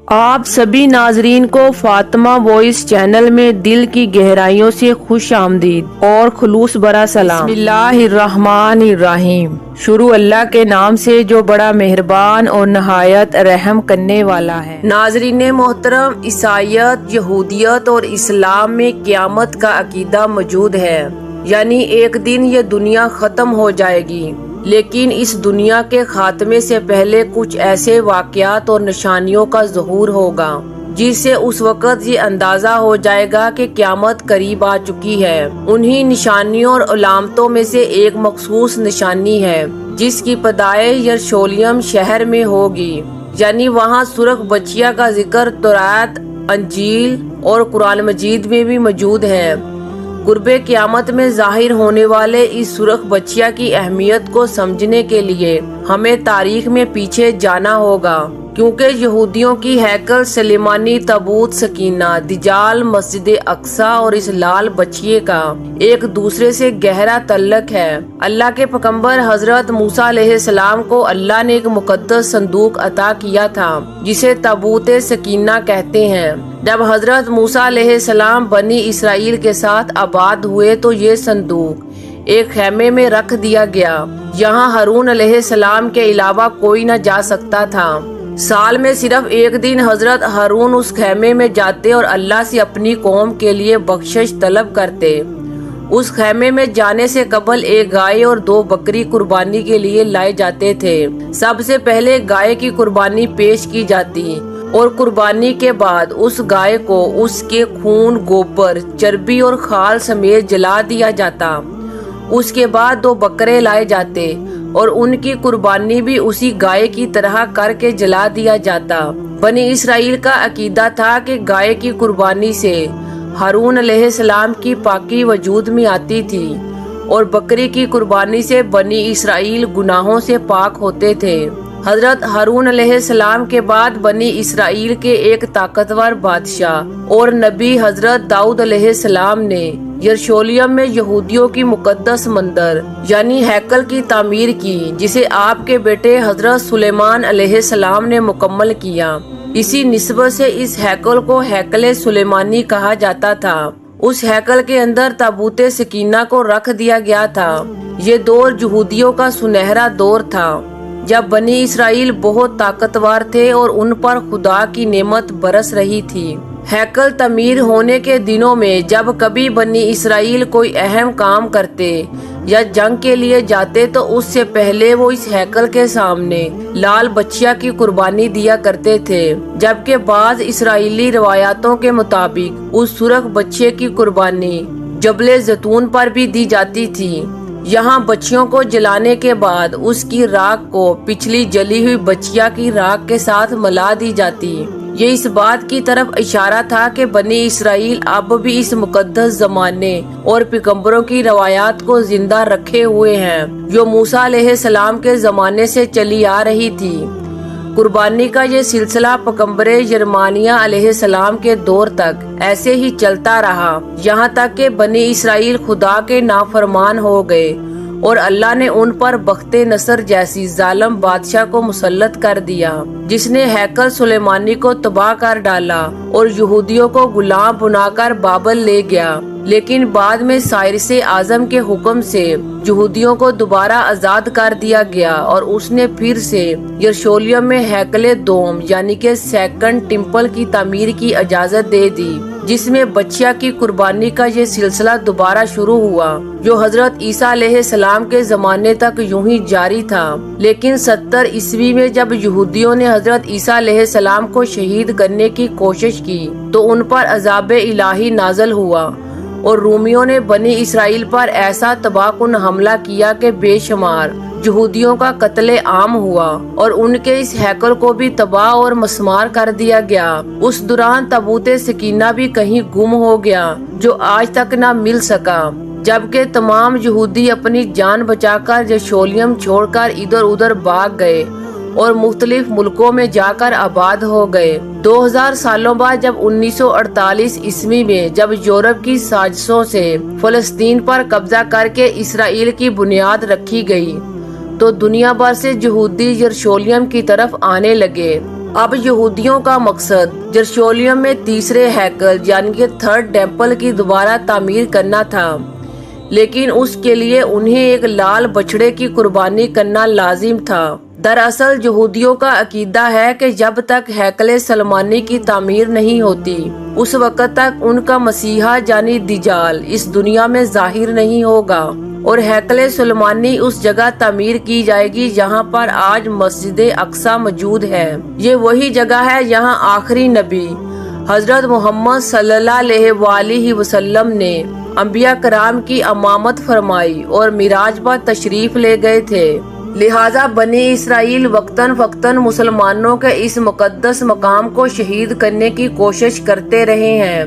آپ سبھی ناظرین کو فاطمہ وائس چینل میں دل کی گہرائیوں سے خوش آمدید اور خلوص برا سلام۔ بسم اللہ الرحمن الرحیم۔ شروع اللہ کے نام سے جو بڑا مہربان اور نہایت رحم کرنے والا ہے۔ ناظرین محترم، عیسائیت، یہودیت اور اسلام میں قیامت کا عقیدہ موجود ہے، یعنی ایک دن یہ دنیا ختم ہو جائے گی، لیکن اس دنیا کے خاتمے سے پہلے کچھ ایسے واقعات اور نشانیوں کا ظہور ہوگا جس سے اس وقت یہ اندازہ ہو جائے گا کہ قیامت قریب آ چکی ہے۔ انہی نشانیوں اور علامتوں میں سے ایک مخصوص نشانی ہے جس کی پیدائش یروشلم شہر میں ہوگی، یعنی وہاں سرخ بچیا کا ذکر توراۃ، انجیل اور قرآن مجید میں بھی موجود ہے۔ قرب قیامت میں ظاہر ہونے والے اس سرخ بچیا کی اہمیت کو سمجھنے کے لیے ہمیں تاریخ میں پیچھے جانا ہوگا، کیونکہ یہودیوں کی ہیکل سلیمانی، تابوت سکینہ، دجال، مسجد اقصی اور اس لال بچیے کا ایک دوسرے سے گہرا تعلق ہے۔ اللہ کے پیغمبر حضرت موسیٰ علیہ السلام کو اللہ نے ایک مقدس صندوق عطا کیا تھا جسے تابوت سکینہ کہتے ہیں۔ جب حضرت موسیٰ علیہ السلام بنی اسرائیل کے ساتھ آباد ہوئے تو یہ صندوق ایک خیمے میں رکھ دیا گیا، یہاں ہارون علیہ السلام کے علاوہ کوئی نہ جا سکتا تھا۔ سال میں صرف ایک دن حضرت ہارون اس خیمے میں جاتے اور اللہ سے اپنی قوم کے لیے بخشش طلب کرتے۔ اس خیمے میں جانے سے قبل ایک گائے اور 2 بکری قربانی کے لیے لائے جاتے تھے۔ سب سے پہلے گائے کی قربانی پیش کی جاتی اور قربانی کے بعد اس گائے کو اس کے خون، گوبر، چربی اور خال سمیت جلا دیا جاتا۔ اس کے بعد 2 بکرے لائے جاتے اور ان کی قربانی بھی اسی گائے کی طرح کر کے جلا دیا جاتا۔ بنی اسرائیل کا عقیدہ تھا کہ گائے کی قربانی سے ہارون علیہ السلام کی پاکی وجود میں آتی تھی اور بکری کی قربانی سے بنی اسرائیل گناہوں سے پاک ہوتے تھے۔ حضرت ہارون علیہ السلام کے بعد بنی اسرائیل کے ایک طاقتور بادشاہ اور نبی حضرت داؤد علیہ السلام نے یروشلم میں یہودیوں کی مقدس مندر یعنی ہیکل کی تعمیر کی، جسے آپ کے بیٹے حضرت سلیمان علیہ السلام نے مکمل کیا۔ اسی نسبت سے اس ہیکل کو ہیکل سلیمانی کہا جاتا تھا۔ اس ہیکل کے اندر تابوت سکینہ کو رکھ دیا گیا تھا۔ یہ دور یہودیوں کا سنہرا دور تھا جب بنی اسرائیل بہت طاقتور تھے اور ان پر خدا کی نعمت برس رہی تھی۔ ہیکل تعمیر ہونے کے دنوں میں جب کبھی بنی اسرائیل کوئی اہم کام کرتے یا جنگ کے لیے جاتے تو اس سے پہلے وہ اس ہیکل کے سامنے لال بچیا کی قربانی دیا کرتے تھے، جبکہ بعض اسرائیلی روایاتوں کے مطابق اس سرخ بچے کی قربانی جبل زیتون پر بھی دی جاتی تھی۔ یہاں بچیوں کو جلانے کے بعد اس کی راکھ کو پچھلی جلی ہوئی بچیا کی راکھ کے ساتھ ملا دی جاتی۔ یہ اس بات کی طرف اشارہ تھا کہ بنی اسرائیل اب بھی اس مقدس زمانے اور پیغمبروں کی روایات کو زندہ رکھے ہوئے ہیں جو موسیٰ علیہ السلام کے زمانے سے چلی آ رہی تھی۔ قربانی کا یہ سلسلہ پیغمبر یرمیہ علیہ السلام کے دور تک ایسے ہی چلتا رہا، یہاں تک کہ بنی اسرائیل خدا کے نافرمان ہو گئے اور اللہ نے ان پر بخت نصر جیسی ظالم بادشاہ کو مسلط کر دیا، جس نے ہیکل سلیمانی کو تباہ کر ڈالا اور یہودیوں کو غلام بنا کر بابل لے گیا۔ لیکن بعد میں سائرس اعظم کے حکم سے یہودیوں کو دوبارہ آزاد کر دیا گیا اور اس نے پھر سے یروشلم میں ہیکل دوم یعنی کہ سیکنڈ ٹیمپل کی تعمیر کی اجازت دے دی، جس میں بچیا کی قربانی کا یہ سلسلہ دوبارہ شروع ہوا جو حضرت عیسیٰ علیہ السلام کے زمانے تک یوں ہی جاری تھا۔ لیکن 70 عیسوی میں جب یہودیوں نے حضرت عیسیٰ علیہ السلام کو شہید کرنے کی کوشش کی تو ان پر عذاب الہی نازل ہوا اور رومیوں نے بنی اسرائیل پر ایسا تباہ کن حملہ کیا کہ بے شمار یہودیوں کا قتل عام ہوا اور ان کے اس ہیکل کو بھی تباہ اور مسمار کر دیا گیا۔ اس دوران تابوت سکینہ بھی کہیں گم ہو گیا جو آج تک نہ مل سکا، جبکہ تمام یہودی اپنی جان بچا کر یروشلم چھوڑ کر ادھر ادھر بھاگ گئے اور مختلف ملکوں میں جا کر آباد ہو گئے۔ 2000 سالوں بعد جب 1948 عیسوی میں جب یورپ کی سازشوں سے فلسطین پر قبضہ کر کے اسرائیل کی بنیاد رکھی گئی تو دنیا بھر سے یہودی یروشلم کی طرف آنے لگے۔ اب یہودیوں کا مقصد یروشلم میں تیسرے ہیکل یعنی کہ تھرڈ ٹیمپل کی دوبارہ تعمیر کرنا تھا، لیکن اس کے لیے انہیں ایک لال بچڑے کی قربانی کرنا لازم تھا۔ دراصل یہودیوں کا عقیدہ ہے کہ جب تک ہیکل سلیمانی کی تعمیر نہیں ہوتی اس وقت تک ان کا مسیحا یعنی دجال اس دنیا میں ظاہر نہیں ہوگا، اور ہیکل سلیمانی اس جگہ تعمیر کی جائے گی جہاں پر آج مسجد اقصی موجود ہے۔ یہ وہی جگہ ہے جہاں آخری نبی حضرت محمد صلی اللہ علیہ وآلہ وسلم نے انبیاء کرام کی امامت فرمائی اور معراج پر تشریف لے گئے تھے۔ لہٰذا بنی اسرائیل وقتاً فوقتاً مسلمانوں کے اس مقدس مقام کو شہید کرنے کی کوشش کرتے رہے ہیں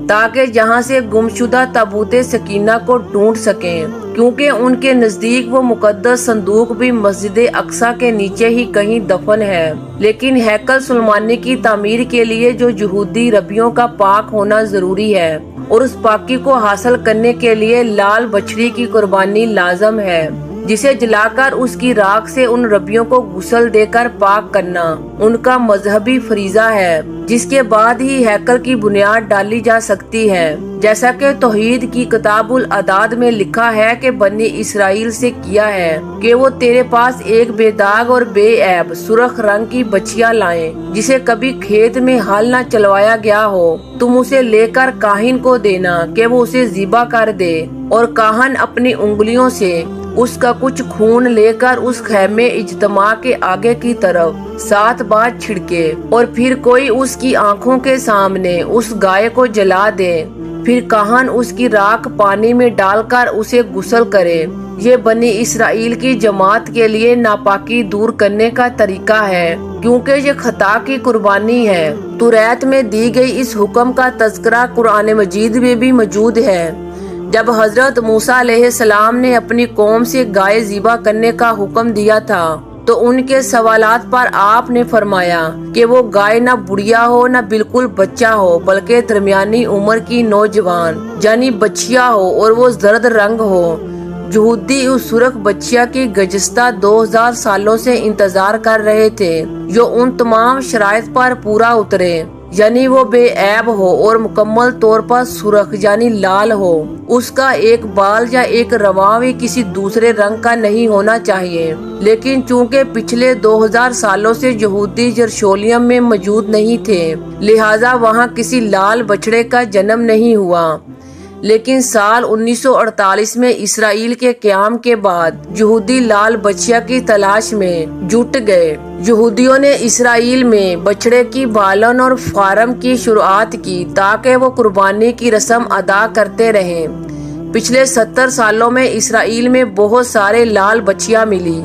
تاکہ جہاں سے گمشدہ تابوت سکینہ کو ڈھونڈ سکیں، کیونکہ ان کے نزدیک وہ مقدس صندوق بھی مسجد اقصی کے نیچے ہی کہیں دفن ہے۔ لیکن ہیکل سلیمانی کی تعمیر کے لیے جو یہودی ربیوں کا پاک ہونا ضروری ہے، اور اس پاکی کو حاصل کرنے کے لیے لال بچڑی کی قربانی لازم ہے، جسے جلا کر اس کی راکھ سے ان ربیوں کو غسل دے کر پاک کرنا ان کا مذہبی فریضہ ہے، جس کے بعد ہی ہیکل کی بنیاد ڈالی جا سکتی ہے۔ جیسا کہ توحید کی کتاب الاعداد میں لکھا ہے کہ بنی اسرائیل سے کیا ہے کہ وہ تیرے پاس ایک بے داغ اور بے عیب سرخ رنگ کی بچیا لائیں جسے کبھی کھیت میں ہل نہ چلوایا گیا ہو، تم اسے لے کر کاہن کو دینا کہ وہ اسے ذبح کر دے، اور کاہن اپنی انگلیوں سے اس کا کچھ خون لے کر اس خیمے اجتماع کے آگے کی طرف 7 بار چھڑکے، اور پھر کوئی اس کی آنکھوں کے سامنے اس گائے کو جلا دے، پھر کاہن اس کی راکھ پانی میں ڈال کر اسے غسل کرے۔ یہ بنی اسرائیل کی جماعت کے لیے ناپاکی دور کرنے کا طریقہ ہے، کیونکہ یہ خطا کی قربانی ہے۔ توریت میں دی گئی اس حکم کا تذکرہ قرآن مجید میں بھی موجود ہے۔ جب حضرت موسیٰ علیہ السلام نے اپنی قوم سے گائے ذبح کرنے کا حکم دیا تھا تو ان کے سوالات پر آپ نے فرمایا کہ وہ گائے نہ بڑھیا ہو نہ بالکل بچہ ہو، بلکہ درمیانی عمر کی نوجوان یعنی بچیا ہو، اور وہ زرد رنگ ہو۔ یہودی اس سرخ بچیا کی گزشتہ 2000 سالوں سے انتظار کر رہے تھے جو ان تمام شرائط پر پورا اترے، یعنی وہ بے عیب ہو اور مکمل طور پر سرخ یعنی لال ہو، اس کا ایک بال یا ایک رواں بھی کسی دوسرے رنگ کا نہیں ہونا چاہیے۔ لیکن چونکہ پچھلے 2000 سالوں سے یہودی یروشلم میں موجود نہیں تھے، لہٰذا وہاں کسی لال بچڑے کا جنم نہیں ہوا۔ لیکن سال 1948 میں اسرائیل کے قیام کے بعد یہودی لال بچیا کی تلاش میں جٹ گئے۔ یہودیوں نے اسرائیل میں بچڑے کی پالن اور فارم کی شروعات کی تاکہ وہ قربانی کی رسم ادا کرتے رہیں۔ پچھلے 70 سالوں میں اسرائیل میں بہت سارے لال بچیاں ملی،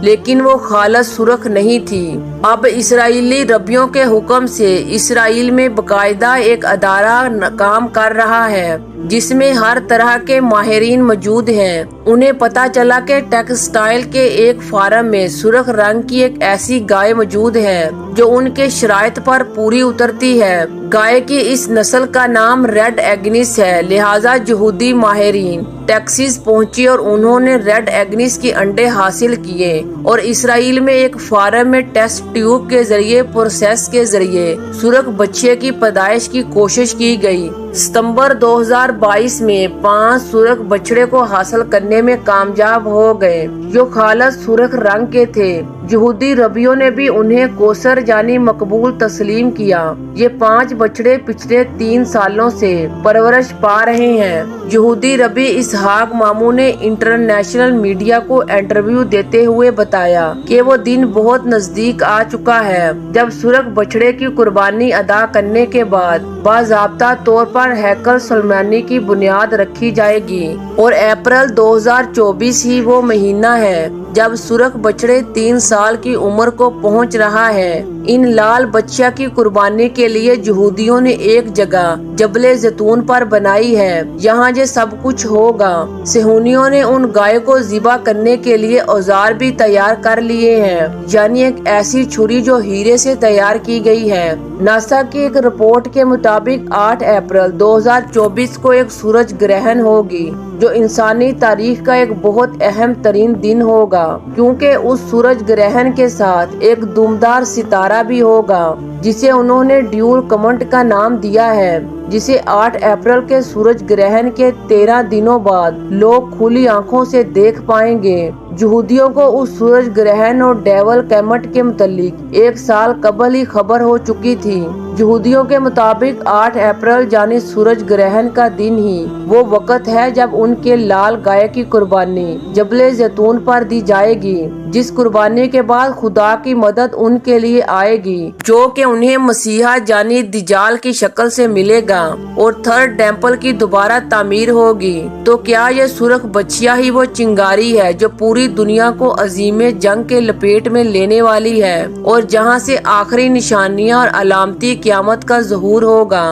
لیکن وہ خالص سرخ نہیں تھی۔ اب اسرائیلی ربیوں کے حکم سے اسرائیل میں باقاعدہ ایک ادارہ کام کر رہا ہے جس میں ہر طرح کے ماہرین موجود ہیں۔ انہیں پتا چلا کہ ٹیکسٹائل کے ایک فارم میں سرخ رنگ کی ایک ایسی گائے موجود ہے جو ان کے شرائط پر پوری اترتی ہے۔ گائے کی اس نسل کا نام ریڈ ایگنس ہے، لہٰذا یہودی ماہرین ٹیکساس پہنچے اور انہوں نے ریڈ ایگنس کے انڈے حاصل کیے، اور اسرائیل میں ایک فارم میں ٹیسٹ ٹیوب کے ذریعے پروسیس کے ذریعے سرخ بچے کی پیدائش کی کوشش کی گئی۔ ستمبر 2022 میں 5 سرخ بچڑے کو حاصل کرنے میں کامیاب ہو گئے جو خالص سرخ رنگ کے تھے۔ یہودی ربیوں نے بھی انہیں کوثر یعنی مقبول تسلیم کیا۔ یہ 5 بچڑے پچھلے 3 سالوں سے پرورش پا رہے ہیں۔ یہودی ربی اسحاق مامو نے انٹرنیشنل میڈیا کو انٹرویو دیتے ہوئے بتایا کہ وہ دن بہت نزدیک آ چکا ہے جب سرخ بچڑے کی قربانی ادا کرنے کے بعد باضابطہ طور پر ہیکل سلیمانی کی بنیاد رکھی جائے گی، اور اپریل 2024 ہی وہ مہینہ ہے جب سرخ بچڑے 3 سال کی عمر کو پہنچ رہا ہے۔ ان لال بچیا کی قربانی کے لیے یہودیوں نے ایک جگہ جبل زیتون پر بنائی ہے، یہاں یہ سب کچھ ہوگا۔ صہیونیوں نے ان گائے کو ذبح کرنے کے لیے اوزار بھی تیار کر لیے ہیں، یعنی ایک ایسی چھری جو ہیرے سے تیار کی گئی ہے۔ ناسا کی ایک رپورٹ کے مطابق 8 اپریل 2024 کو ایک سورج گرہن ہوگی جو انسانی تاریخ کا ایک بہت اہم ترین دن ہوگا، کیونکہ اس سورج گرہن کے ساتھ ایک دمدار ستارہ بھی ہوگا جسے انہوں نے ڈیول کمنٹ کا نام دیا ہے، جسے 8 اپریل کے سورج گرہن کے 13 دنوں بعد لوگ کھلی آنکھوں سے دیکھ پائیں گے۔ یہودیوں کو اس سورج گرہن اور ڈیول کمنٹ کے متعلق 1 سال قبل ہی خبر ہو چکی تھی۔ یہودیوں کے مطابق 8 اپریل یعنی سورج گرہن کا دن ہی وہ وقت ہے جب ان کے لال گائے کی قربانی جبل زیتون پر دی جائے گی، جس قربانی کے بعد خدا کی مدد ان کے لیے آئے گی، جو کہ انہیں مسیحا یعنی دجال کی شکل سے ملے گا، اور تھرڈ ٹیمپل کی دوبارہ تعمیر ہوگی۔ تو کیا یہ سرخ بچیا ہی وہ چنگاری ہے جو پوری دنیا کو عظیم جنگ کے لپیٹ میں لینے والی ہے، اور جہاں سے آخری نشانیاں اور علامتی قیامت کا ظہور ہوگا؟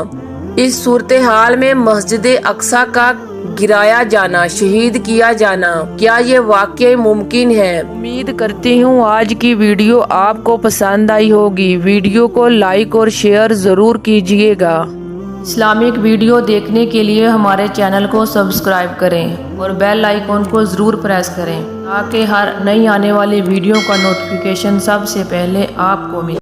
اس صورتحال میں مسجد اقصی کا گرایا جانا، شہید کیا جانا، کیا یہ واقعی ممکن ہے؟ امید کرتی ہوں آج کی ویڈیو آپ کو پسند آئی ہوگی۔ ویڈیو کو لائک اور شیئر ضرور کیجیے گا۔ اسلامک ویڈیو دیکھنے کے لیے ہمارے چینل کو سبسکرائب کریں اور بیل آئیکن کو ضرور پریس کریں تاکہ ہر نئی آنے والی ویڈیو کا نوٹیفیکیشن سب سے پہلے آپ کو ملے۔